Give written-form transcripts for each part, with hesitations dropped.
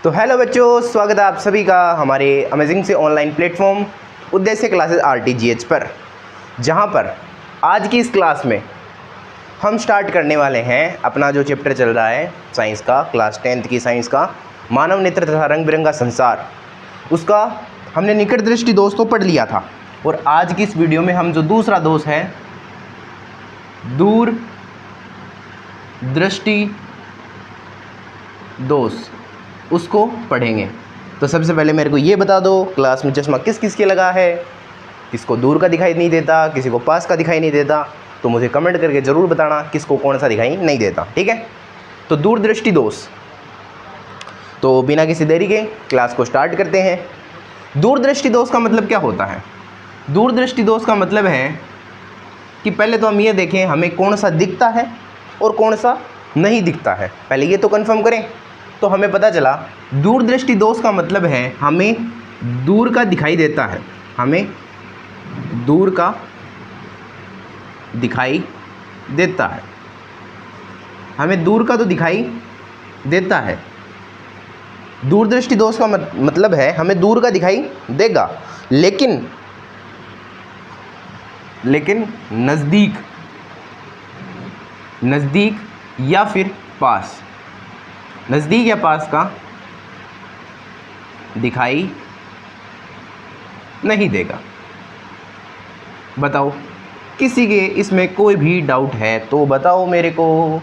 तो हेलो बच्चों, स्वागत है आप सभी का हमारे अमेजिंग से ऑनलाइन प्लेटफॉर्म उद्देश्य क्लासेस RTGH पर, जहां पर आज की इस क्लास में हम स्टार्ट करने वाले हैं अपना जो चैप्टर चल रहा है साइंस का, क्लास 10th की साइंस का, मानव नेत्र तथा रंग बिरंगा संसार। उसका हमने निकट दृष्टि दोष तो पढ़ लिया था और आज की इस वीडियो में हम जो दूसरा दोष है दूर दृष्टि दोष उसको पढ़ेंगे। तो सबसे पहले मेरे को ये बता दो, क्लास में चश्मा किस किस के लगा है? किसको दूर का दिखाई नहीं देता, किसी को पास का दिखाई नहीं देता? तो मुझे कमेंट करके ज़रूर बताना किसको कौन सा दिखाई नहीं देता, ठीक है। तो दूरदृष्टि दोष, तो बिना किसी देरी के क्लास को स्टार्ट करते हैं। दूरदृष्टि दोष का मतलब क्या होता है? दूरदृष्टि दोष का मतलब है कि पहले तो हम ये देखें हमें कौन सा दिखता है और कौन सा नहीं दिखता है, पहले ये तो कंफर्म करें। तो हमें पता चला दूरदृष्टि दोष का मतलब है हमें दूर का दिखाई देता है, हमें दूर का दिखाई देता है, हमें दूर का तो दिखाई देता है। दूरदृष्टि दोष का मतलब है हमें दूर का दिखाई देगा, लेकिन नज़दीक या फिर पास, नज़दीक या पास का दिखाई नहीं देगा। बताओ, किसी के इसमें कोई भी डाउट है तो बताओ मेरे को,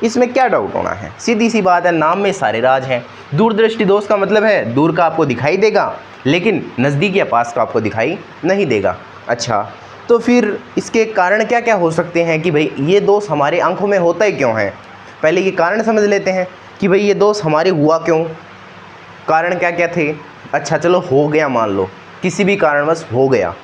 इसमें क्या डाउट होना है? सीधी सी बात है, नाम में सारे राज हैं। दूरदृष्टि दोष का मतलब है दूर का आपको दिखाई देगा, लेकिन नज़दीक या पास का आपको दिखाई नहीं देगा। अच्छा, तो फिर इसके कारण क्या क्या हो सकते हैं कि भाई ये दोष हमारे आंखों में होता ही क्यों है? पहले ये कारण समझ लेते हैं कि भाई ये दोष हमारे हुआ क्यों, कारण क्या क्या थे। अच्छा चलो, हो गया, मान लो किसी भी कारणवश हो गया,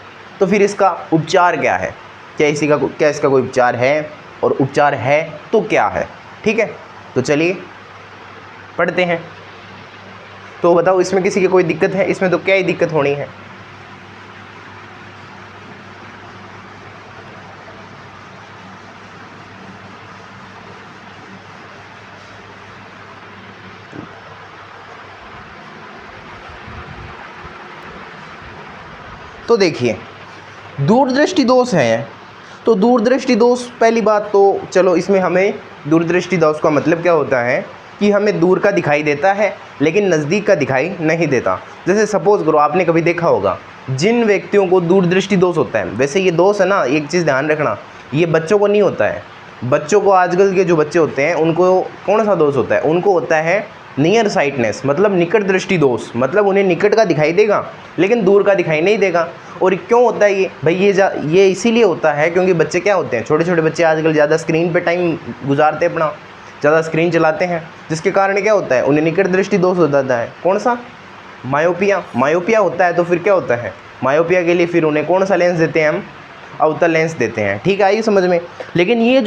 तो फिर इसका उपचार क्या है? क्या इसका कोई उपचार है, और उपचार है तो क्या है? ठीक है, तो चलिए पढ़ते हैं। तो बताओ, इसमें किसी की कोई दिक्कत है? इसमें तो क्या ही दिक्कत होनी है। तो देखिए, दूरदृष्टि दोष है, तो दूरदृष्टि दोष, पहली बात तो चलो इसमें हमें दूरदृष्टि दोष का मतलब क्या होता है कि हमें दूर का दिखाई देता है लेकिन नज़दीक का दिखाई नहीं देता। जैसे सपोज़ करो, आपने कभी देखा होगा जिन व्यक्तियों को दूरदृष्टि दोष होता है, वैसे ये दोष है ना, एक चीज़ ध्यान रखना, ये बच्चों को नहीं होता है। बच्चों को, आजकल के जो बच्चे होते हैं उनको कौन सा दोष होता है? उनको होता है नियर साइटनेस, मतलब निकट दृष्टि दोष, मतलब उन्हें निकट का दिखाई देगा लेकिन दूर का दिखाई नहीं देगा। और क्यों होता है ये भाई? ये इसीलिए होता है क्योंकि बच्चे क्या होते हैं, छोटे छोटे बच्चे आजकल ज़्यादा स्क्रीन पे टाइम गुजारते हैं, अपना ज़्यादा स्क्रीन चलाते हैं, जिसके कारण क्या होता है, उन्हें निकट दृष्टि दोष हो जाता है। कौन सा? मायोपिया होता है। तो फिर क्या होता है, मायोपिया के लिए फिर उन्हें कौन सा लेंस देते हैं हम? अवतल लेंस देते हैं। ठीक है, आइए समझ में। लेकिन ये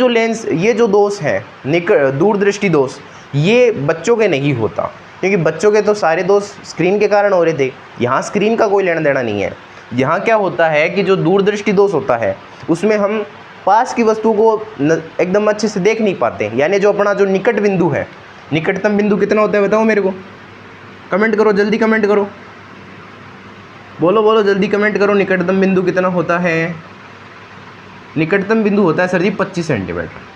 जो दोष है दूरदृष्टि दोष, ये बच्चों के नहीं होता, क्योंकि बच्चों के तो सारे दोष स्क्रीन के कारण हो रहे थे। यहाँ स्क्रीन का कोई लेना देना नहीं है। यहाँ क्या होता है कि जो दूरदृष्टि दोष होता है उसमें हम पास की वस्तु को एकदम अच्छे से देख नहीं पाते, यानी जो अपना जो निकट बिंदु है, निकटतम बिंदु कितना होता है बताओ मेरे को, कमेंट करो, जल्दी कमेंट करो, बोलो जल्दी कमेंट करो, निकटतम बिंदु कितना होता है? निकटतम बिंदु होता है सर जी 25 सेंटीमीटर।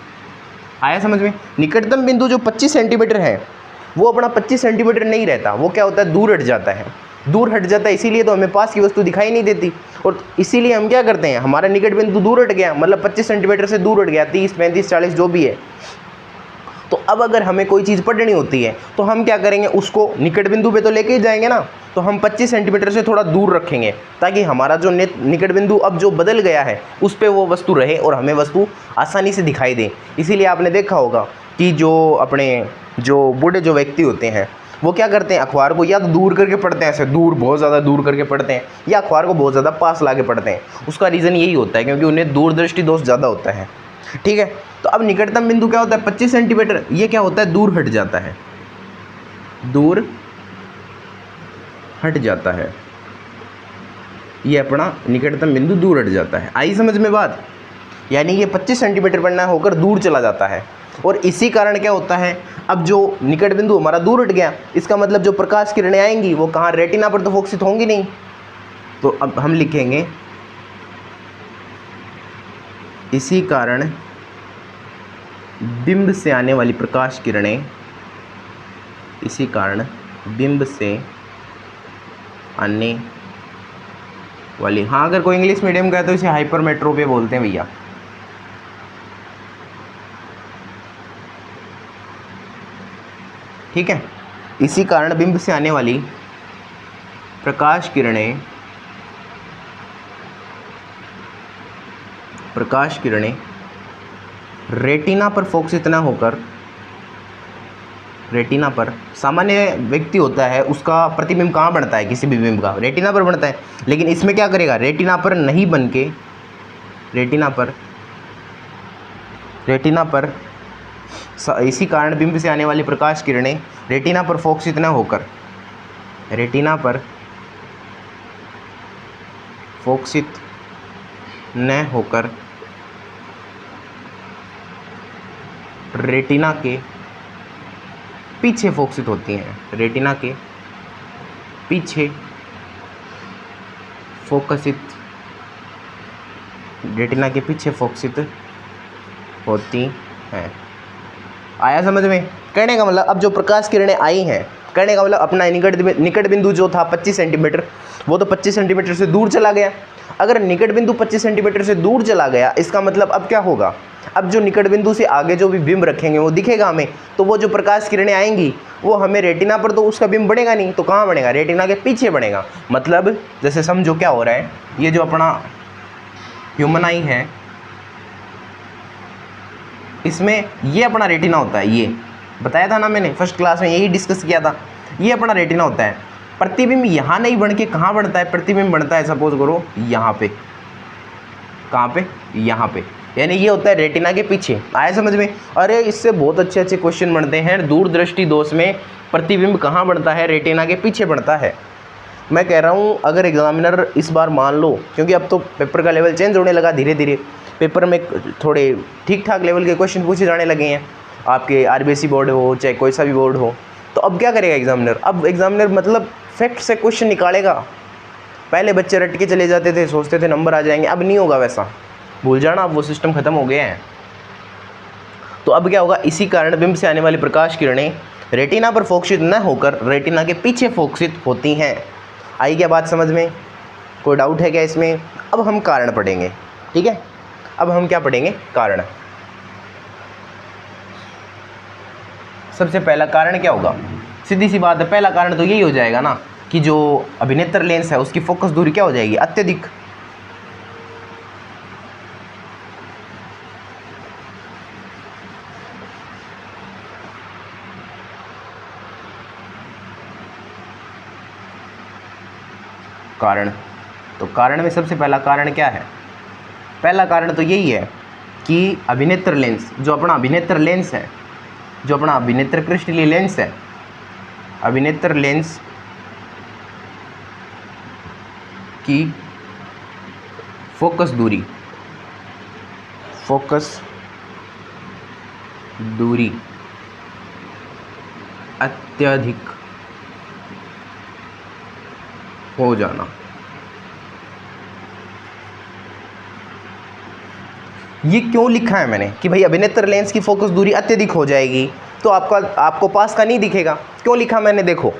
आया समझ में? निकटतम बिंदु जो 25 सेंटीमीटर है वो अपना 25 सेंटीमीटर नहीं रहता, वो क्या होता है, दूर हट जाता है। दूर हट जाता है, इसीलिए तो हमें पास की वस्तु दिखाई नहीं देती, और इसीलिए हम क्या करते हैं, हमारा निकट बिंदु दूर हट गया, मतलब 25 सेंटीमीटर से दूर हट गया, 30, 35, 40 जो भी है। तो अब अगर हमें कोई चीज़ पढ़नी होती है तो हम क्या करेंगे, उसको निकट बिंदु पे तो लेके ही जाएंगे ना, तो हम 25 सेंटीमीटर से थोड़ा दूर रखेंगे ताकि हमारा जो निकट बिंदु अब जो बदल गया है उस पर वो वस्तु रहे और हमें वस्तु आसानी से दिखाई दे। इसीलिए आपने देखा होगा कि जो बूढ़े जो व्यक्ति होते हैं वो क्या करते हैं, अखबार को या तो दूर करके पढ़ते हैं, ऐसे दूर, बहुत ज़्यादा दूर करके पढ़ते हैं, या अखबार को बहुत ज़्यादा पास ला के पढ़ते हैं। उसका रीज़न यही होता है क्योंकि उन्हें दूरदृष्टि दोष ज़्यादा होता है। ठीक है, तो अब निकटतम बिंदु क्या होता है, 25 सेंटीमीटर, ये क्या होता है, दूर हट जाता है, दूर हट जाता है, ये अपना निकटतम बिंदु दूर हट जाता है। आई समझ में बात? यानी ये 25 सेंटीमीटर पढ़ना होकर दूर चला जाता है। और इसी कारण क्या होता है, अब जो निकट बिंदु हमारा दूर हट गया, इसका मतलब जो प्रकाश किरणें आएंगी वो कहाँ, रेटिना पर तो फोकसित होंगी नहीं। तो अब हम लिखेंगे इसी कारण बिंब से आने वाली प्रकाश किरणें, इसी कारण बिंब से आने वाली, हाँ अगर कोई इंग्लिश मीडियम का है तो इसे हाइपरमेट्रोपे बोलते हैं भैया। ठीक है, इसी कारण बिंब से आने वाली प्रकाश किरणें रेटिना पर फोकसित न होकर, रेटिना पर, सामान्य व्यक्ति होता है उसका प्रतिबिंब कहाँ बनता है, किसी भी बिंब का रेटिना पर बनता है, लेकिन इसमें क्या करेगा, रेटिना पर नहीं बन के, रेटिना पर इसी कारण बिंब से आने वाली प्रकाश किरणें रेटिना पर फोकसित न होकर, रेटिना पर फोकसित न होकर रेटिना के पीछे फोकसित होती हैं, रेटिना के पीछे फोकसित, रेटिना के पीछे फोकसित होती हैं। आया समझ में? कहने का मतलब अब जो प्रकाश किरणें आई हैं, कहने का मतलब अपना निकट बिंदु जो था 25 सेंटीमीटर, वो तो 25 सेंटीमीटर से दूर चला गया। अगर निकट बिंदु 25 सेंटीमीटर से दूर चला गया, इसका मतलब अब क्या होगा, अब जो निकट बिंदु से आगे जो भी बिंब रखेंगे वो दिखेगा हमें, तो वो जो प्रकाश किरणें आएंगी वो हमें रेटिना पर तो उसका बिंब बनेगा नहीं, तो कहाँ बनेगा, रेटिना के पीछे बनेगा। मतलब जैसे समझो क्या हो रहा है, ये जो अपना ह्यूमन आई है, इसमें ये अपना रेटिना होता है, ये बताया था ना मैंने फर्स्ट क्लास में, यही डिस्कस किया था। ये अपना रेटिना होता है, प्रतिबिंब यहाँ नहीं बन के कहाँ बनता है, प्रतिबिंब बनता है सपोज करो यहाँ पे, कहाँ पे, यहाँ पे, यानी ये होता है रेटिना के पीछे। आया समझ में? अरे इससे बहुत अच्छे अच्छे क्वेश्चन बनते हैं। दूरदृष्टि दोष में प्रतिबिंब कहाँ बनता है, रेटिना के पीछे बनता है। मैं कह रहा हूँ अगर एग्जामिनर इस बार मान लो, क्योंकि अब तो पेपर का लेवल चेंज होने लगा धीरे धीरे, पेपर में थोड़े ठीक ठाक लेवल के क्वेश्चन पूछे जाने लगे हैं, आपके आरबीएसई बोर्ड हो चाहे कोई सा भी बोर्ड हो। तो अब क्या करेगा एग्जामिनर, अब एग्जामिनर मतलब फैक्ट से क्वेश्चन निकालेगा। पहले बच्चे रट के चले जाते थे, सोचते थे नंबर आ जाएंगे, अब नहीं होगा वैसा, भूल जाना, अब वो सिस्टम खत्म हो गया है। तो अब क्या होगा, इसी कारण बिंब से आने वाली प्रकाश किरणें रेटिना पर फोकसित न होकर रेटिना के पीछे फोकसित होती हैं। आई क्या बात समझ में? कोई डाउट है क्या इसमें? अब हम कारण पढ़ेंगे, ठीक है। अब हम क्या पढ़ेंगे, कारण। सबसे पहला कारण क्या होगा, सीधी सी बात है, पहला कारण तो यही हो जाएगा ना कि जो अभिनेत्र लेंस है उसकी फोकस दूरी क्या हो जाएगी, अत्यधिक। कारण, तो कारण में सबसे पहला कारण क्या है, पहला कारण तो यही है कि अभिनेत्र लेंस, जो अपना अभिनेत्र लेंस है, जो अपना अभिनेत्र क्रिस्टलीय लेंस है, अभिनेत्र लेंस की फोकस दूरी अत्यधिक हो जाना। ये क्यों लिखा है मैंने कि भाई अभिनेत्र लेंस की फोकस दूरी अत्यधिक हो जाएगी, तो आपको पास का नहीं दिखेगा। क्यों लिखा मैंने, देखो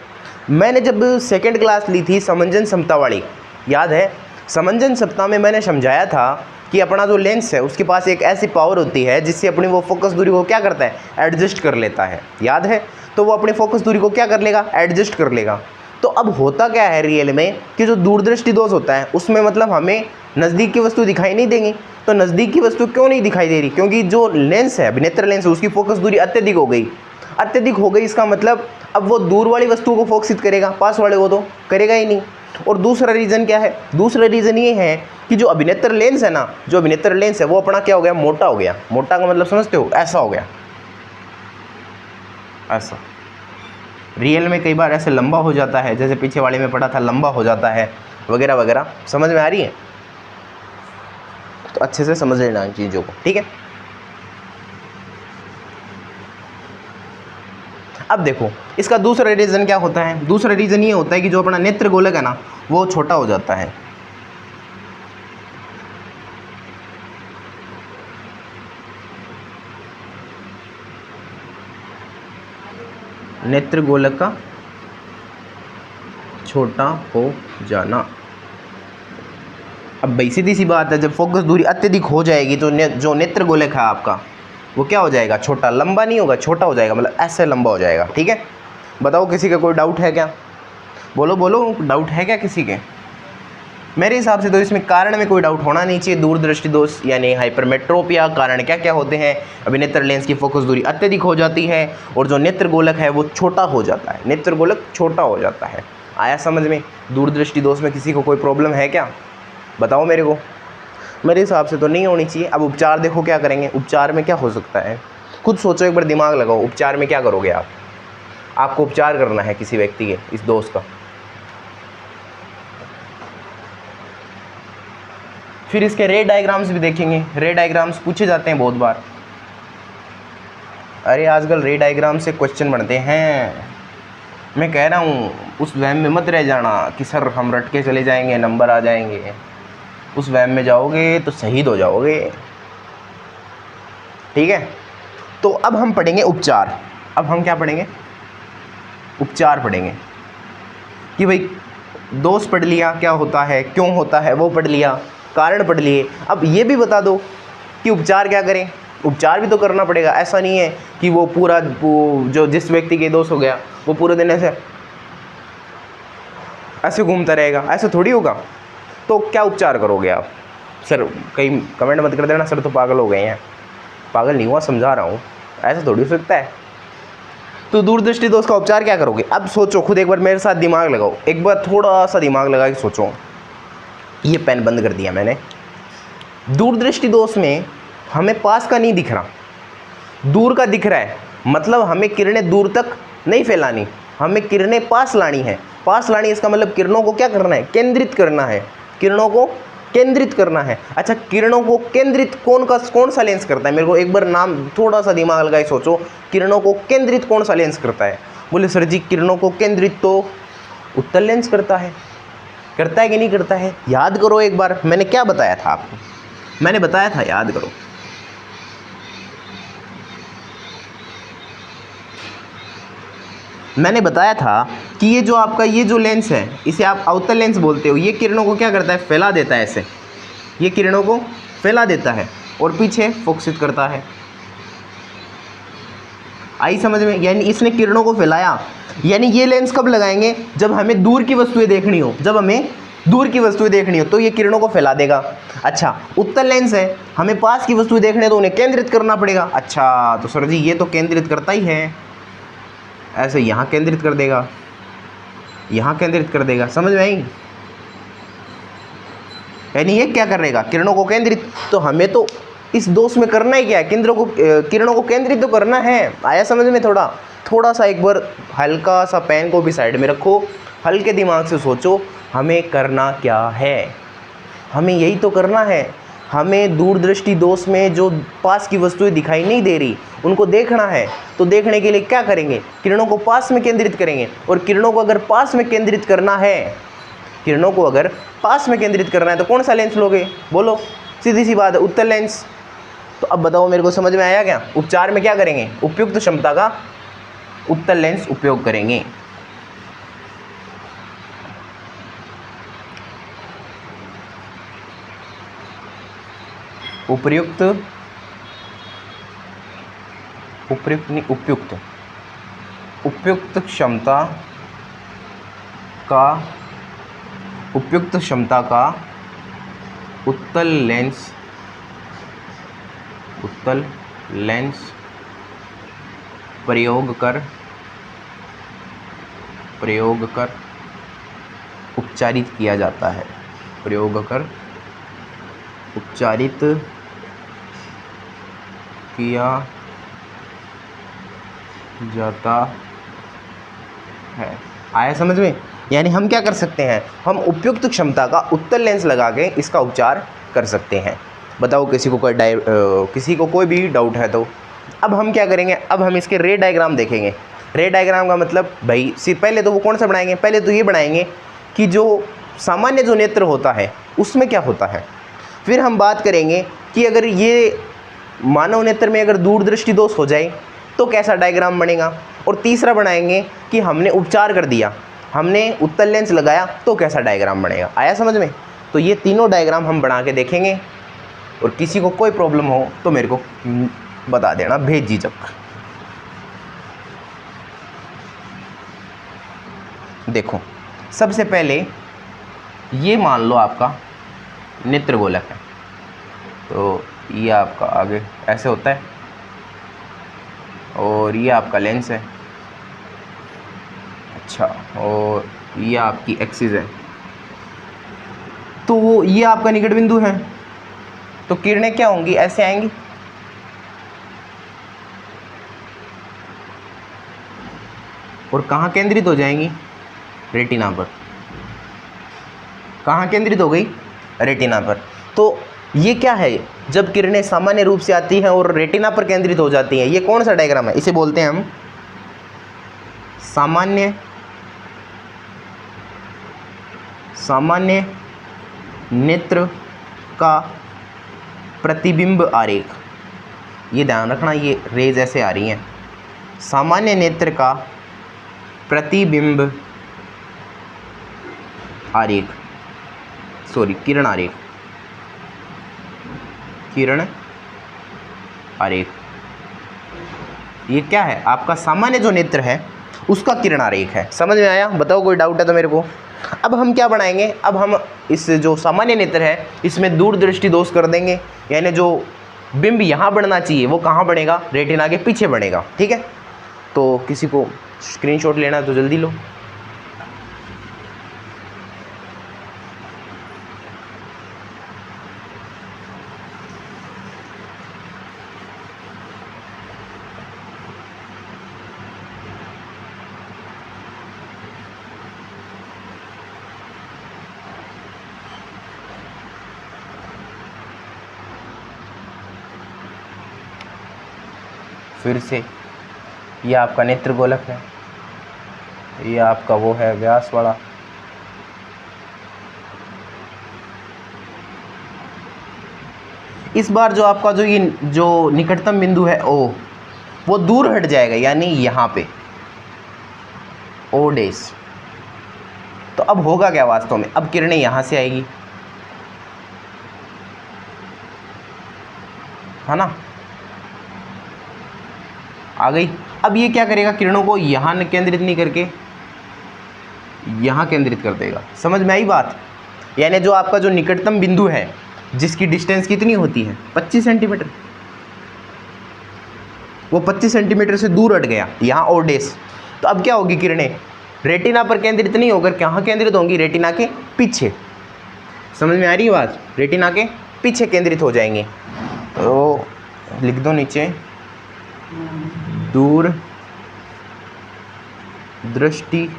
मैंने जब सेकंड क्लास ली थी समंजन समता वाली, याद है, समंजन समता में मैंने समझाया था कि अपना जो लेंस है उसके पास एक ऐसी पावर होती है जिससे अपनी वो फोकस दूरी को क्या करता है, एडजस्ट कर लेता है, याद है। तो वो अपनी फोकस दूरी को क्या कर लेगा, एडजस्ट कर लेगा। तो अब होता क्या है रियल में कि जो दूरदृष्टि दोष होता है उसमें मतलब हमें नज़दीक की वस्तु दिखाई नहीं देंगी। तो नज़दीक की वस्तु क्यों नहीं दिखाई दे रही, क्योंकि जो लेंस है, अभिनेत्र लेंस है, उसकी फोकस दूरी अत्यधिक हो गई। अत्यधिक हो गई इसका मतलब अब वो दूर वाली वस्तु को फोकसित करेगा, पास वाले को तो करेगा ही नहीं। और दूसरा रीज़न क्या है, दूसरा रीज़न ये है कि जो अभिनेत्र लेंस है ना, जो अभिनेत्र लेंस है वो अपना क्या हो गया, मोटा हो गया। मोटा का मतलब समझते हो, ऐसा हो गया, ऐसा। रियल में कई बार ऐसे लंबा हो जाता है, जैसे पीछे वाले में पढ़ा था, लंबा हो जाता है वगैरह वगैरह। समझ में आ रही है? तो अच्छे से समझ लेना इन चीज़ों को, ठीक है। अब देखो इसका दूसरा रीज़न क्या होता है, दूसरा रीज़न ये होता है कि जो अपना नेत्र गोलक है ना वो छोटा हो जाता है। नेत्र गोलक का छोटा हो जाना। अब भाई सीधी सी बात है, जब फोकस दूरी अत्यधिक हो जाएगी तो जो नेत्र गोलक है आपका वो क्या हो जाएगा, छोटा, लंबा नहीं होगा, छोटा हो जाएगा, मतलब ऐसे लंबा हो जाएगा। ठीक है, बताओ किसी का कोई डाउट है क्या, बोलो बोलो, डाउट है क्या किसी के? मेरे हिसाब से तो इसमें कारण में कोई डाउट होना नहीं चाहिए। दूरदृष्टि दोष यानी हाइपरमेट्रोपिया कारण क्या क्या होते हैं, अभी नेत्र लेंस की फोकस दूरी अत्यधिक हो जाती है और जो नेत्र गोलक है वो छोटा हो जाता है, नेत्र गोलक छोटा हो जाता है। आया समझ में? दूरदृष्टि दोष में किसी को कोई प्रॉब्लम है क्या, बताओ मेरे को। मेरे हिसाब से तो नहीं होनी चाहिए। अब उपचार देखो क्या करेंगे, उपचार में क्या हो सकता है, खुद सोचो, एक बार दिमाग लगाओ, उपचार में क्या करोगे आप? आपको उपचार करना है किसी व्यक्ति के इस दोष का, फिर इसके रे डायग्राम्स भी देखेंगे। रे डायग्राम्स पूछे जाते हैं बहुत बार। अरे आजकल रे डायग्राम से क्वेश्चन बनते हैं। मैं कह रहा हूँ उस वहम में मत रह जाना कि सर हम रट के चले जाएंगे, नंबर आ जाएंगे। उस वहम में जाओगे तो शहीद हो जाओगे। ठीक है, तो अब हम पढ़ेंगे उपचार। अब हम क्या पढ़ेंगे, उपचार पढ़ेंगे कि भाई दोष पढ़ लिया, क्या होता है, क्यों होता है वो पढ़ लिया, कारण पढ़ लिए। अब ये भी बता दो कि उपचार क्या करें। उपचार भी तो करना पड़ेगा, ऐसा नहीं है कि वो पूरा जो जिस व्यक्ति के दोष हो गया वो पूरे दिन ऐसे घूमता रहेगा, ऐसे थोड़ी होगा। तो क्या उपचार करोगे आप? सर कहीं कमेंट मत कर देना सर तो पागल हो गए हैं। पागल नहीं हुआ, समझा रहा हूँ, ऐसा थोड़ी हो सकता है। तो दूरदृष्टि दोष का उपचार क्या करोगे? अब सोचो खुद, एक बार मेरे साथ दिमाग लगाओ, एक बार थोड़ा सा दिमाग लगा के सोचो। ये पेन बंद कर दिया मैंने। दूरदृष्टि दोष में हमें पास का नहीं दिख रहा, दूर का दिख रहा है, मतलब हमें किरणें दूर तक नहीं फैलानी, हमें किरणें पास लानी है। पास लानी इसका मतलब किरणों को क्या करना है, केंद्रित करना है, किरणों को केंद्रित करना है। अच्छा, किरणों को केंद्रित कौन सा लेंस करता है? मेरे को एक बार नाम थोड़ा सा दिमाग लगाए सोचो, किरणों को केंद्रित कौन सा लेंस करता है? बोले सर जी किरणों को केंद्रित तो उत्तल लेंस करता है। करता है कि नहीं करता है? याद करो एक बार, मैंने क्या बताया था आपको, मैंने बताया था, याद करो। मैंने बताया था कि ये जो आपका ये जो लेंस है इसे आप अवतल लेंस बोलते हो। ये किरणों को क्या करता है, फैला देता है ऐसे, ये किरणों को फैला देता है और पीछे फोकसित करता है। आई समझ में? यानी इसने किरणों को फैलाया। यानी ये लेंस कब लगाएंगे, जब हमें दूर की वस्तुएं देखनी हो, जब हमें दूर की वस्तुएं देखनी हो तो ये किरणों को फैला देगा। अच्छा, उत्तल लेंस है, हमें पास की वस्तुएं देखने तो उन्हें केंद्रित करना पड़ेगा। अच्छा तो सर जी ये तो केंद्रित करता ही है, ऐसे यहाँ केंद्रित कर देगा, यहाँ केंद्रित कर देगा, समझ में आई? यानी ये क्या करेगा, किरणों को केंद्रित। तो हमें तो इस दोष में करना ही क्या है, किरणों को केंद्रित तो करना है। आया समझ में? थोड़ा सा एक बार हल्का सा पेन को भी साइड में रखो, हल्के दिमाग से सोचो हमें करना क्या है। हमें यही तो करना है। हमें दूरदृष्टि दोष में जो पास की वस्तुएं दिखाई नहीं दे रही उनको देखना है। तो देखने के लिए क्या करेंगे, किरणों को पास में केंद्रित करेंगे। और किरणों को अगर पास में केंद्रित करना है, किरणों को अगर पास में केंद्रित करना है तो कौन सा लेंस लोगे, बोलो? सीधी सी बात है, उत्तल लेंस। तो अब बताओ मेरे को, समझ में आया क्या? उपचार में क्या करेंगे, उपयुक्त क्षमता का उत्तल लेंस उपयोग करेंगे। उपयुक्त क्षमता का उत्तल लेंस प्रयोग कर उपचारित किया जाता है। उपचारित किया जाता है। आया समझ में? यानी हम क्या कर सकते हैं, हम उपयुक्त क्षमता का उत्तल लेंस लगा के इसका उपचार कर सकते हैं। बताओ किसी को कोई भी डाउट है तो। अब हम क्या करेंगे, अब हम इसके रे डायग्राम देखेंगे रे डायग्राम का मतलब भाई सिर्फ पहले तो वो कौन सा बनाएंगे, पहले तो ये बनाएंगे कि जो सामान्य जो नेत्र होता है उसमें क्या होता है। फिर हम बात करेंगे कि अगर ये मानव नेत्र में अगर दूरदृष्टि दोष हो जाए तो कैसा डायग्राम बनेगा। और तीसरा बनाएंगे कि हमने उपचार कर दिया, हमने उत्तल लेंस लगाया तो कैसा डायग्राम बनेगा। आया समझ में? तो ये तीनों डायग्राम हम बना के देखेंगे और किसी को कोई प्रॉब्लम हो तो मेरे को बता देना बेझिझक। देखो सबसे पहले ये मान लो आपका नेत्र गोलक है, तो ये आपका आगे ऐसे होता है और ये आपका लेंस है। अच्छा, और ये आपकी एक्सिस है, तो ये आपका निकट बिंदु है, तो किरणें क्या होंगी, ऐसे आएंगी। और कहाँ केंद्रित हो जाएंगी, रेटिना पर। कहाँ केंद्रित हो गई, रेटिना पर। तो ये क्या है, जब किरणें सामान्य रूप से आती हैं और रेटिना पर केंद्रित हो जाती हैं, ये कौन सा डायग्राम है, इसे बोलते हैं हम सामान्य नेत्र का प्रतिबिंब आरेख। ये ध्यान रखना, ये रेज ऐसे आ रही हैं, सामान्य नेत्र का प्रतिबिंब आरेख, सॉरी किरण आरेख, किरण आरेख। ये क्या है, आपका सामान्य जो नेत्र है उसका किरण आरेख है। समझ में आया? बताओ कोई डाउट है तो मेरे को। अब हम क्या बनाएंगे, अब हम इस जो सामान्य नेत्र है इसमें दूरदृष्टि दोष कर देंगे, यानी जो बिंब यहाँ बढ़ना चाहिए वो कहाँ बढ़ेगा, रेटिना के पीछे बढ़ेगा। ठीक है, तो किसी को स्क्रीनशॉट लेना है तो जल्दी लो। फिर से ये आपका नेत्र गोलक है, ये आपका वो है व्यास वाला, इस बार जो आपका जो ये जो निकटतम बिंदु है ओ, वो दूर हट जाएगा, यानी यहाँ पे ओ डेस। तो अब होगा क्या वास्तव में, अब किरणें यहाँ से आएगी, है ना, आ गई। अब ये क्या करेगा, किरणों को यहाँ केंद्रित नहीं करके यहाँ केंद्रित कर देगा। समझ में आई बात? यानी जो आपका जो निकटतम बिंदु है जिसकी डिस्टेंस कितनी होती है, 25 सेंटीमीटर, वो 25 सेंटीमीटर से दूर हट गया, यहाँ ओ डेस। तो अब क्या होगी, किरणें रेटिना पर केंद्रित नहीं होकर कहाँ केंद्रित होंगी, रेटिना के पीछे। समझ में आ रही है बात? रेटिना के पीछे केंद्रित हो जाएंगे। तो लिख दो नीचे, दूर दृष्टि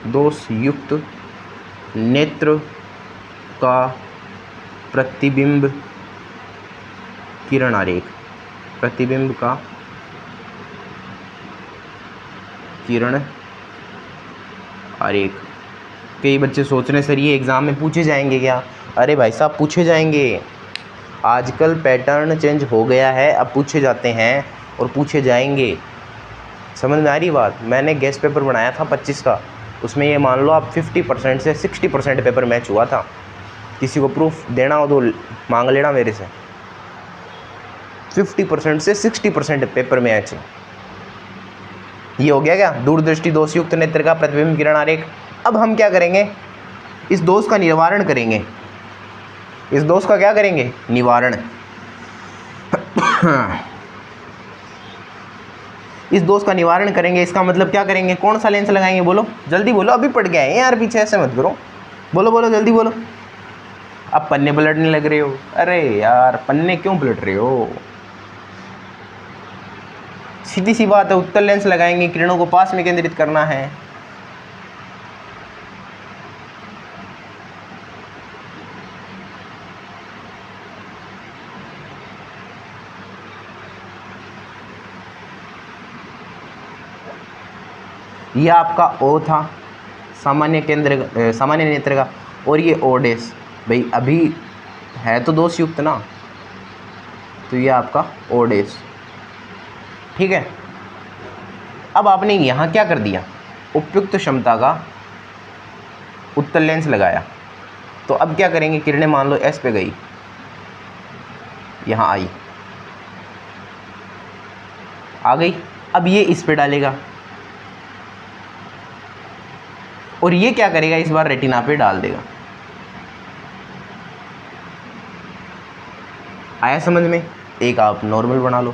दोषयुक्त नेत्र का प्रतिबिंब किरण आरेख, प्रतिबिंब का किरण आरेख। कई बच्चे सोच रहे हैं सर ये एग्ज़ाम में पूछे जाएंगे क्या? अरे भाई साहब पूछे जाएंगे, आजकल पैटर्न चेंज हो गया है, अब पूछे जाते हैं और पूछे जाएंगे। समझ में आ रही बात? मैंने गेस्ट पेपर बनाया था 25 का, उसमें ये मान लो आप 50% से 60% पेपर मैच हुआ था। किसी को प्रूफ देना हो तो मांग लेना मेरे से। 50% से 60% पेपर मैच। ये हो गया क्या, दूरदृष्टि दोषयुक्त नेत्र का प्रतिबिंब किरण आरेख। अब हम क्या करेंगे, इस दोष का निवारण करेंगे। इस दोष का क्या करेंगे, निवारण। इस दोष का निवारण करेंगे, इसका मतलब क्या करेंगे, कौन सा लेंस लगाएंगे, बोलो जल्दी बोलो, अभी पड़ गए हैं यार पीछे, ऐसे मत करो, बोलो बोलो जल्दी बोलो। अब पन्ने पलटने लग रहे हो, अरे यार पन्ने क्यों पलट रहे हो, सीधी सी बात है, उत्तल लेंस लगाएंगे, किरणों को पास में केंद्रित करना है। ये आपका ओ था सामान्य केंद्र सामान्य नेत्र का, और ये ओ डैश। भाई अभी है तो दोष युक्त ना, तो ये आपका ओ डैश। ठीक है, अब आपने यहाँ क्या कर दिया, उपयुक्त क्षमता का उत्तल लेंस लगाया। तो अब क्या करेंगे, किरणें मान लो एस पे गई, यहाँ आई, आ गई, अब ये इस पे डालेगा और ये क्या करेगा, इस बार रेटिना पे डाल देगा। आया समझ में? एक आप नॉर्मल बना लो।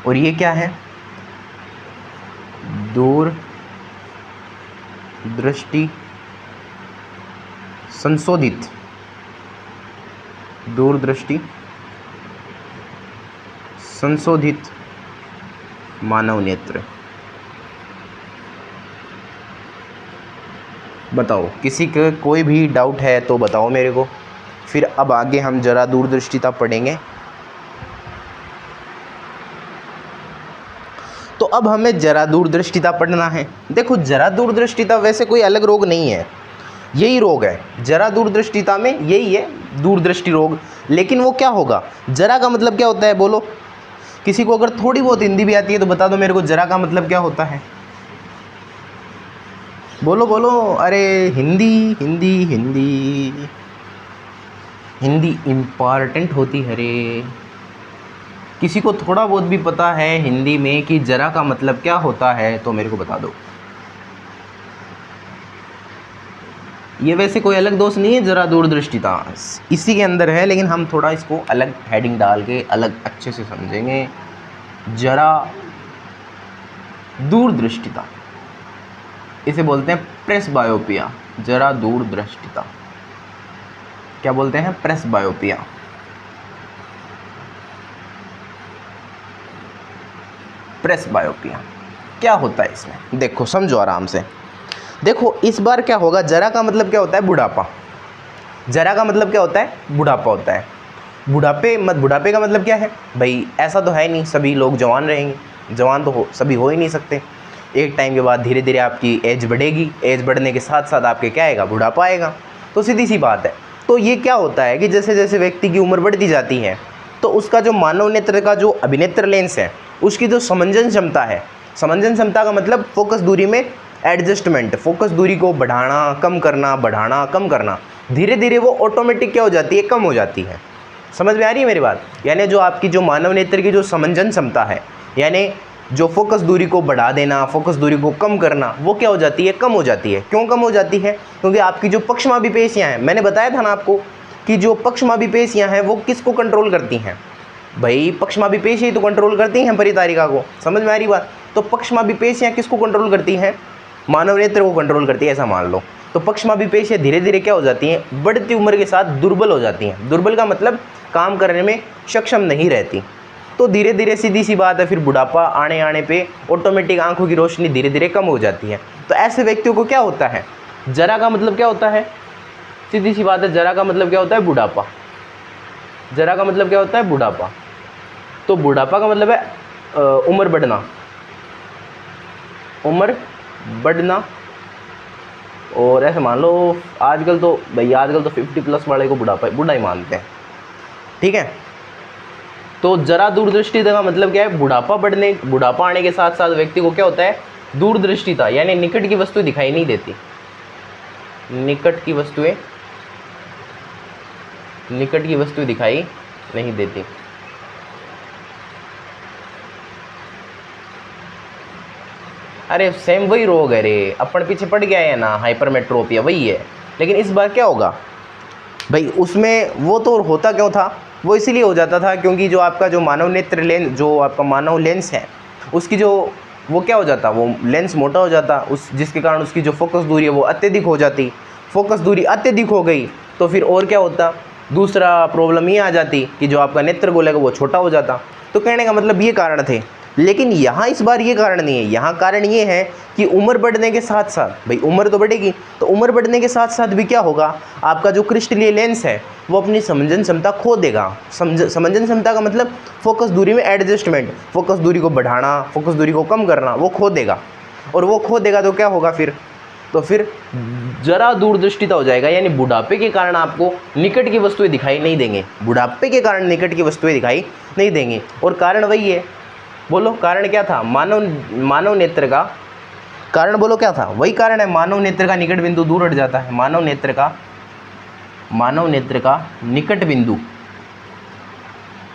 और ये क्या है, दूर दृष्टि संशोधित, दूरदृष्टि संशोधित मानव नेत्र। बताओ, किसी के कोई भी डाउट है तो बताओ मेरे को, फिर अब आगे हम जरा दूरदृष्टिता पढ़ेंगे। तो अब हमें जरा दूरदृष्टिता पढ़ना है। देखो, जरा दूरदृष्टिता वैसे कोई अलग रोग नहीं है, यही रोग है। जरा दूरदृष्टिता में यही है, दूरदृष्टि रोग। लेकिन वो क्या होगा, जरा का मतलब क्या होता है, बोलो किसी को अगर थोड़ी बहुत हिंदी भी आती है तो बता दो मेरे को, जरा का मतलब क्या होता है, बोलो बोलो। अरे हिंदी हिंदी हिंदी हिंदी इम्पॉर्टेंट होती है रे। किसी को थोड़ा बहुत भी पता है हिंदी में कि जरा का मतलब क्या होता है तो मेरे को बता दो। ये वैसे कोई अलग दोष नहीं है, जरा दूरदृष्टिता इसी के अंदर है, लेकिन हम थोड़ा इसको अलग हेडिंग डाल के अलग अच्छे से समझेंगे। जरा दूरदृष्टिता, इसे बोलते हैं प्रेसबायोपिया। जरा दूरदृष्टिता क्या बोलते हैं, प्रेसबायोपिया। प्रेसबायोपिया क्या होता है इसमें, देखो समझो आराम से। देखो इस बार क्या होगा, जरा का मतलब क्या होता है, बुढ़ापा। जरा का मतलब क्या होता है, बुढ़ापा होता है। बुढ़ापे का मतलब क्या है भाई, ऐसा तो है नहीं सभी लोग जवान रहेंगे, जवान तो सभी हो ही नहीं सकते। एक टाइम के बाद धीरे धीरे आपकी एज बढ़ेगी, एज बढ़ने के साथ साथ आपके क्या आएगा, बुढ़ापा आएगा। तो सीधी सी बात है। तो ये क्या होता है कि जैसे जैसे व्यक्ति की उम्र बढ़ती जाती है तो उसका जो मानव नेत्र का जो अभिनेत्र लेंस है उसकी जो समंजन क्षमता है, समंजन क्षमता का मतलब फोकस दूरी में एडजस्टमेंट, फोकस दूरी को बढ़ाना कम करना, बढ़ाना कम करना, धीरे धीरे वो ऑटोमेटिक क्या हो जाती है, कम हो जाती है। समझ में आ रही है मेरी बात? यानी जो आपकी जो मानव नेत्र की जो समंजन क्षमता है, यानी जो फोकस दूरी को बढ़ा देना, फोकस दूरी को कम करना, वो क्या हो जाती है, कम हो जाती है। क्यों कम हो जाती है? क्योंकि आपकी जो पक्षमापी पेशियाँ हैं, मैंने बताया था ना आपको कि जो पक्षमापी पेशियाँ हैं वो किसको कंट्रोल करती हैं भाई, पक्षमापी पेशियाँ तो कंट्रोल करती हैं परितारिका को। समझ में आ रही बात? तो पक्षमापी पेशियाँ किसको कंट्रोल करती हैं, मानव नेत्र को कंट्रोल करती है, ऐसा मान लो। तो पक्षमापी पेशियाँ धीरे धीरे क्या हो जाती हैं, बढ़ती उम्र के साथ दुर्बल हो जाती हैं। दुर्बल का मतलब काम करने में सक्षम नहीं रहती। तो धीरे धीरे सीधी सी बात है, फिर बुढ़ापा आने पे ऑटोमेटिक आंखों की रोशनी धीरे धीरे कम हो जाती है। तो ऐसे व्यक्तियों को क्या होता है, जरा का मतलब क्या होता है, सीधी सी बात है, जरा का मतलब क्या होता है, बुढ़ापा। जरा का मतलब क्या होता है, बुढ़ापा। तो बुढ़ापा का मतलब है उम्र बढ़ना, उम्र बढ़ना। और ऐसे मान लो आजकल तो भाई, आजकल तो 50+ वाले को बुढ़ा ही मानते हैं। ठीक है, तो जरा दूरदृष्टिता का मतलब क्या है, बुढ़ापा आने के साथ साथ व्यक्ति को क्या होता है, दूरदृष्टिता, यानी निकट की वस्तु दिखाई नहीं देती, निकट की वस्तु दिखाई नहीं देती। अरे सेम वही रोग है रे, अपन पीछे पड़ गया है ना, हाइपरमेट्रोपिया वही है। लेकिन इस बार क्या होगा भाई, उसमें वो तो होता क्यों था, वो इसीलिए हो जाता था क्योंकि जो आपका जो मानव नेत्र लेंस, जो आपका मानव लेंस है, उसकी जो वो क्या हो जाता, वो लेंस मोटा हो जाता, जिसके कारण उसकी जो फोकस दूरी है वो अत्यधिक हो जाती। फोकस दूरी अत्यधिक हो गई तो फिर और क्या होता, दूसरा प्रॉब्लम ये आ जाती कि जो आपका नेत्र गोलक है वो छोटा हो जाता। तो कहने का मतलब ये कारण थे लेकिन यहाँ इस बार ये कारण नहीं है, यहाँ कारण ये है कि उम्र बढ़ने के साथ साथ, भाई उम्र तो बढ़ेगी, तो उम्र बढ़ने के साथ साथ भी क्या होगा, आपका जो क्रिस्टलीय लेंस है वो अपनी समंजन क्षमता खो देगा। समंजन क्षमता का मतलब फोकस दूरी में एडजस्टमेंट, फोकस दूरी को बढ़ाना, फोकस दूरी को कम करना, वो खो देगा। और वो खो देगा तो क्या होगा फिर, तो फिर जरा दूरदृष्टिता हो जाएगा, यानी बुढ़ापे के कारण आपको निकट की वस्तुएं दिखाई नहीं देंगे, बुढ़ापे के कारण निकट की वस्तुएं दिखाई नहीं देंगी। और कारण वही है, बोलो कारण क्या था, मानव नेत्र का कारण, बोलो क्या था, वही कारण है, मानव नेत्र का निकट बिंदु दूर हट जाता है, मानव नेत्र का निकट बिंदु,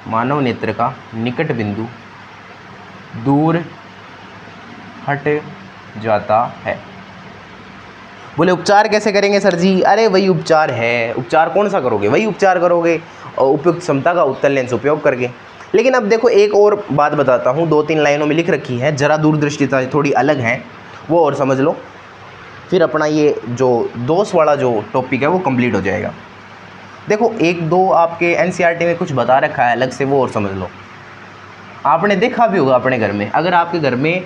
मानव नेत्र का निकट बिंदु दूर हट जाता है। बोले उपचार कैसे करेंगे सर जी, अरे वही उपचार है, उपचार कौन सा करोगे, वही उपचार करोगे उपयुक्त क्षमता का उत्तल लेंस उपयोग करके। लेकिन अब देखो एक और बात बताता हूँ, 2-3 लाइनों में लिख रखी है, जरा दूरदृष्टिता थोड़ी अलग है, वो और समझ लो, फिर अपना ये जो दोष वाला जो टॉपिक है वो कंप्लीट हो जाएगा। देखो 1-2 आपके एनसीईआरटी में कुछ बता रखा है अलग से, वो और समझ लो। आपने देखा भी होगा अपने घर में, अगर आपके घर में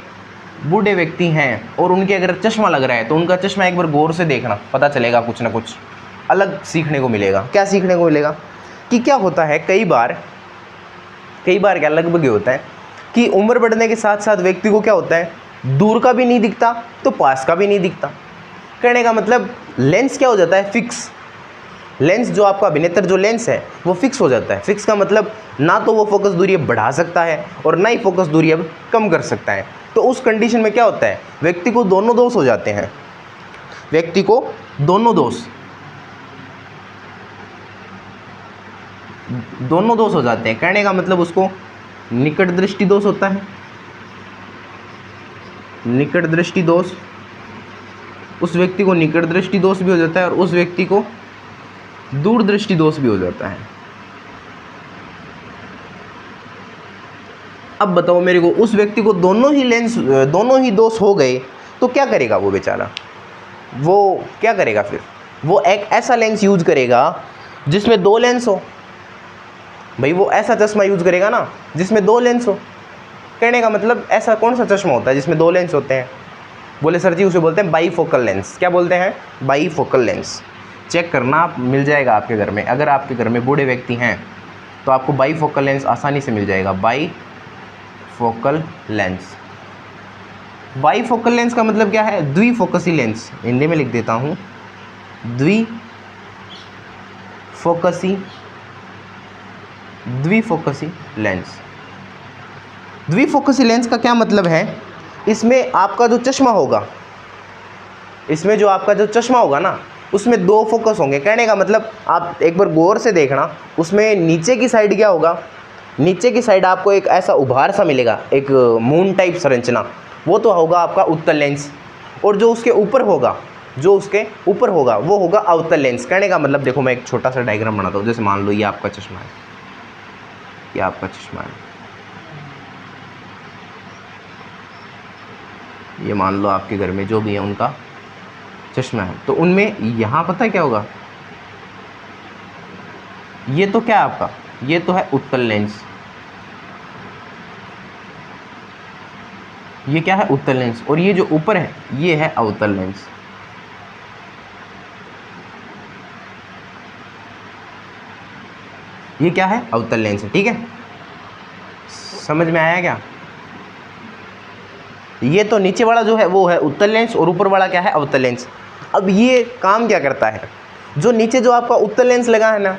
बूढ़े व्यक्ति हैं और उनके अगर चश्मा लग रहा है तो उनका चश्मा एक बार गौर से देखना, पता चलेगा कुछ ना कुछ अलग सीखने को मिलेगा। क्या सीखने को मिलेगा कि क्या होता है, कई बार क्या लगभग ये होता है कि उम्र बढ़ने के साथ साथ व्यक्ति को क्या होता है, दूर का भी नहीं दिखता तो पास का भी नहीं दिखता। कहने का मतलब लेंस क्या हो जाता है, फिक्स। लेंस जो आपका अभिनेत्र जो लेंस है वो फिक्स हो जाता है। फिक्स का मतलब ना तो वो फोकस दूरी अब बढ़ा सकता है और ना ही फोकस दूरी अब कम कर सकता है। तो उस कंडीशन में क्या होता है, व्यक्ति को दोनों दोष हो जाते हैं, व्यक्ति को दोनों दोष हो जाते हैं। कहने का मतलब उसको निकट दृष्टि दोष होता है, निकट दृष्टि दोष, उस व्यक्ति को निकट दृष्टि दोष भी हो जाता है और उस व्यक्ति को दूर दृष्टि दोष भी हो जाता है। अब बताओ मेरे को, उस व्यक्ति को दोनों ही दोष हो गए तो क्या करेगा वो बेचारा, वो क्या करेगा फिर, वो एक ऐसा लेंस यूज करेगा जिसमें 2 लेंस हो। भाई वो ऐसा चश्मा यूज करेगा ना जिसमें 2 लेंस हो। कहने का मतलब ऐसा कौन सा चश्मा होता है जिसमें 2 लेंस होते हैं, बोले सर जी उसे बोलते हैं बाईफोकल लेंस। क्या बोलते हैं, बाईफोकल लेंस। चेक करना, आप मिल जाएगा आपके घर में, अगर आपके घर में बूढ़े व्यक्ति हैं तो आपको बाईफोकल लेंस आसानी से मिल जाएगा। बाईफोकल लेंस, बाईफोकल लेंस का मतलब क्या है, द्विफोकसी लेंस। हिंदी में लिख देता हूँ, द्विफोकसी लेंस। द्विफोकसी लेंस का क्या मतलब है, इसमें आपका जो चश्मा होगा, इसमें जो आपका जो चश्मा होगा ना उसमें 2 फोकस होंगे। कहने का मतलब आप एक बार गौर से देखना, उसमें नीचे की साइड क्या होगा, नीचे की साइड आपको एक ऐसा उभार सा मिलेगा, एक मून टाइप संरचना, वो तो होगा आपका उत्तल लेंस। और जो उसके ऊपर होगा, वो होगा अवतल लेंस। कहने का मतलब देखो मैं एक छोटा सा डायग्राम बनाता हूँ, जैसे मान लो ये आपका चश्मा है, ये आपका चश्मा है, ये मान लो आपके घर में जो भी है उनका चश्मा है, तो उनमें यहाँ पता है क्या होगा, ये तो क्या है आपका, ये तो है उत्तल लेंस, ये क्या है उत्तल लेंस, और ये जो ऊपर है ये है अवतल लेंस। ये क्या है, अवतल लेंस है। ठीक है, समझ में आया क्या। ये तो नीचे वाला जो है वो है उत्तल लेंस और ऊपर वाला क्या है, अवतल लेंस। अब ये काम क्या करता है, जो नीचे जो आपका उत्तल लेंस लगा है ना,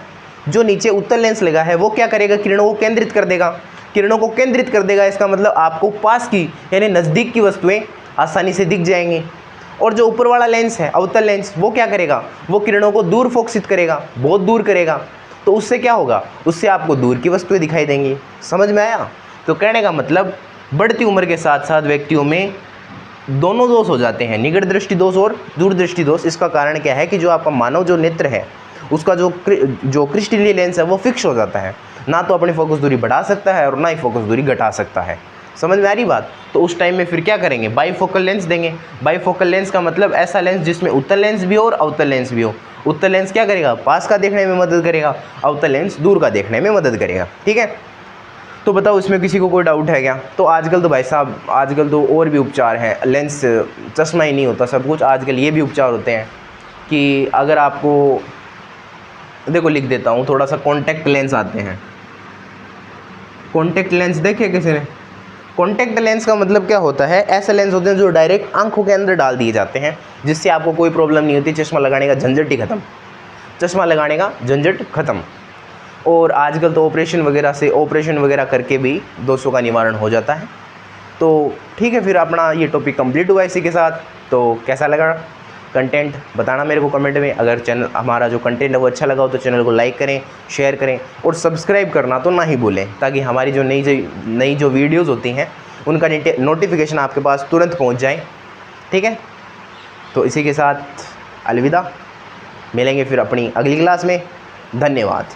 जो नीचे उत्तल लेंस लगा है वो क्या करेगा, किरणों को केंद्रित कर देगा, किरणों को केंद्रित कर देगा। इसका मतलब आपको पास की यानी नज़दीक की वस्तुएं आसानी से दिख जाएंगी। और जो ऊपर वाला लेंस है अवतल लेंस, वो क्या करेगा, वो किरणों को दूर फोकसित करेगा, बहुत दूर करेगा। तो उससे क्या होगा, उससे आपको दूर की वस्तुएं दिखाई देंगी। समझ में आया। तो कहने का मतलब बढ़ती उम्र के साथ साथ व्यक्तियों में दोनों दोष हो जाते हैं, निकट दृष्टि दोष और दूरदृष्टि दोष। इसका कारण क्या है कि जो आपका मानव जो नेत्र है उसका जो क्रिस्टलीय लेंस है वो फिक्स हो जाता है, ना तो अपनी फोकस दूरी बढ़ा सकता है और ना ही फोकस दूरी घटा सकता है। समझ में आ रही बात। तो उस टाइम में फिर क्या करेंगे, बाईफोकल लेंस देंगे। बाईफोकल लेंस का मतलब ऐसा लेंस जिसमें उत्तल लेंस भी हो और अवतल लेंस भी हो। उत्तल लेंस क्या करेगा, पास का देखने में मदद करेगा, अवतल लेंस दूर का देखने में मदद करेगा। ठीक है, तो बताओ इसमें किसी को कोई डाउट है क्या? तो आजकल तो भाई साहब, आजकल तो और भी उपचार हैं, लेंस चश्मा ही नहीं होता सब कुछ, आजकल ये भी उपचार होते हैं कि अगर आपको, देखो लिख देता हूँ थोड़ा सा, कॉन्टैक्ट लेंस आते हैं। कॉन्टैक्ट लेंस देखे किसी ने? कॉन्टैक्ट लेंस का मतलब क्या होता है? ऐसे लेंस होते हैं जो डायरेक्ट आंखों के अंदर डाल दिए जाते हैं, जिससे आपको कोई प्रॉब्लम नहीं होती, चश्मा लगाने का झंझट ही ख़त्म, चश्मा लगाने का झंझट ख़त्म। और आजकल तो ऑपरेशन वगैरह करके भी दोषों का निवारण हो जाता है। तो ठीक है, फिर अपना ये टॉपिक कंप्लीट हुआ इसी के साथ। तो कैसा लगा कंटेंट बताना मेरे को कमेंट में। अगर चैनल हमारा जो कंटेंट है वो अच्छा लगा हो तो चैनल को लाइक करें, शेयर करें और सब्सक्राइब करना तो ना ही भूलें, ताकि हमारी जो नई जो वीडियोज़ होती हैं उनका नोटिफिकेशन आपके पास तुरंत पहुंच जाए। ठीक है, तो इसी के साथ अलविदा, मिलेंगे फिर अपनी अगली क्लास में। धन्यवाद।